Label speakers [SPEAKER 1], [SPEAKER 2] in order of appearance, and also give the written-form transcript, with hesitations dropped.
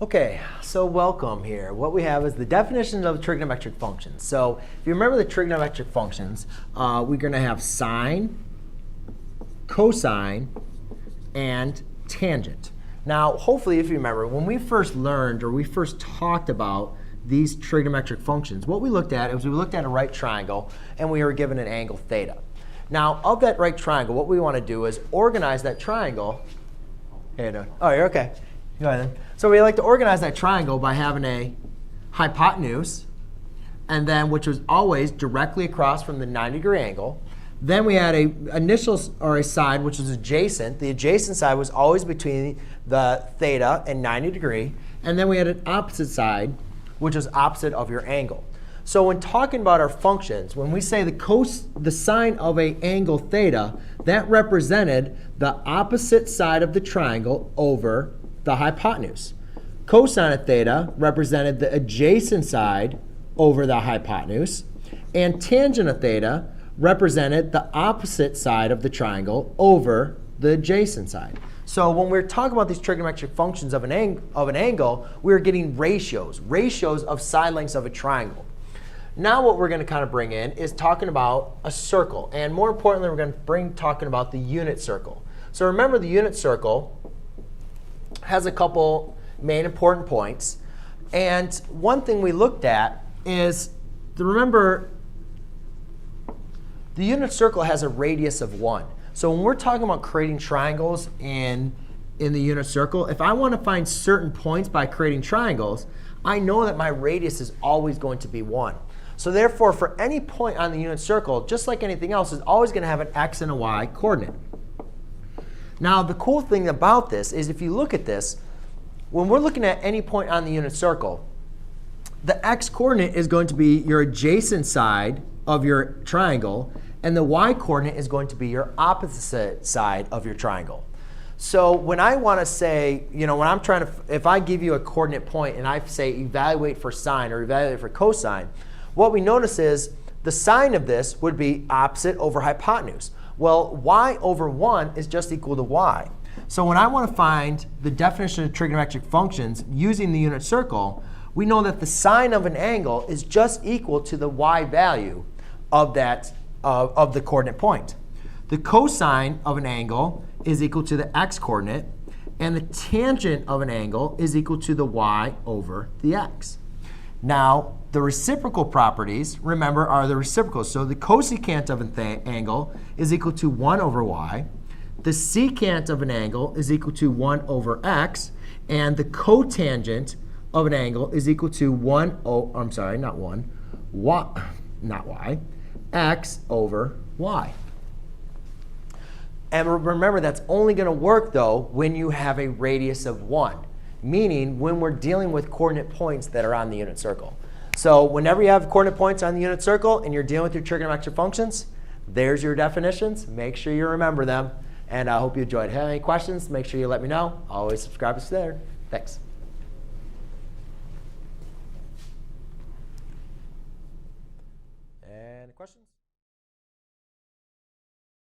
[SPEAKER 1] Okay, so welcome here. What we have is the definitions of trigonometric functions. So if you remember the trigonometric functions, we're going to have sine, cosine, and tangent. Now, hopefully, if you remember, when we first learned or we first talked about these trigonometric functions, what we looked at is we looked at a right triangle and we were given an angle theta. Now, of that right triangle, what we want to do is organize that triangle. How you doing? Oh, you're okay. Go ahead then. So we like to organize that triangle by having a hypotenuse, and then which was always directly across from the 90-degree angle. Then we had a initial or a side which was adjacent. The adjacent side was always between the theta and 90-degree. And then we had an opposite side, which was opposite of your angle. So when talking about our functions, when we say the sine of an angle theta, that represented the opposite side of the triangle over the hypotenuse. Cosine of theta represented the adjacent side over the hypotenuse. And tangent of theta represented the opposite side of the triangle over the adjacent side. So when we're talking about these trigonometric functions of an angle, we're getting ratios of side lengths of a triangle. Now what we're going to kind of bring in is talking about a circle. And more importantly, we're going to bring talking about the unit circle. So remember, the unit circle has a couple main important points. And one thing we looked at is, remember, the unit circle has a radius of 1. So when we're talking about creating triangles in the unit circle, if I want to find certain points by creating triangles, I know that my radius is always going to be 1. So therefore, for any point on the unit circle, just like anything else, is always going to have an x and a y coordinate. Now, the cool thing about this is if you look at this, when we're looking at any point on the unit circle, the x coordinate is going to be your adjacent side of your triangle, and the y coordinate is going to be your opposite side of your triangle. So when I want to say, when I'm trying to, if I give you a coordinate point and I say evaluate for sine or evaluate for cosine, what we notice is the sine of this would be opposite over hypotenuse. Well, y over 1 is just equal to y. So when I want to find the definition of trigonometric functions using the unit circle, we know that the sine of an angle is just equal to the y value of the coordinate point. The cosine of an angle is equal to the x coordinate, and the tangent of an angle is equal to the y over the x. Now, the reciprocal properties, remember, are the reciprocals. So the cosecant of an angle is equal to 1 over y. The secant of an angle is equal to 1 over x. And the cotangent of an angle is equal to x over y. And remember, that's only going to work, though, when you have a radius of 1, meaning when we're dealing with coordinate points that are on the unit circle. So whenever you have coordinate points on the unit circle and you're dealing with your trigonometric functions, there's your definitions. Make sure you remember them. And I hope you enjoyed. If you have any questions, make sure you let me know. Always subscribe us there. Thanks.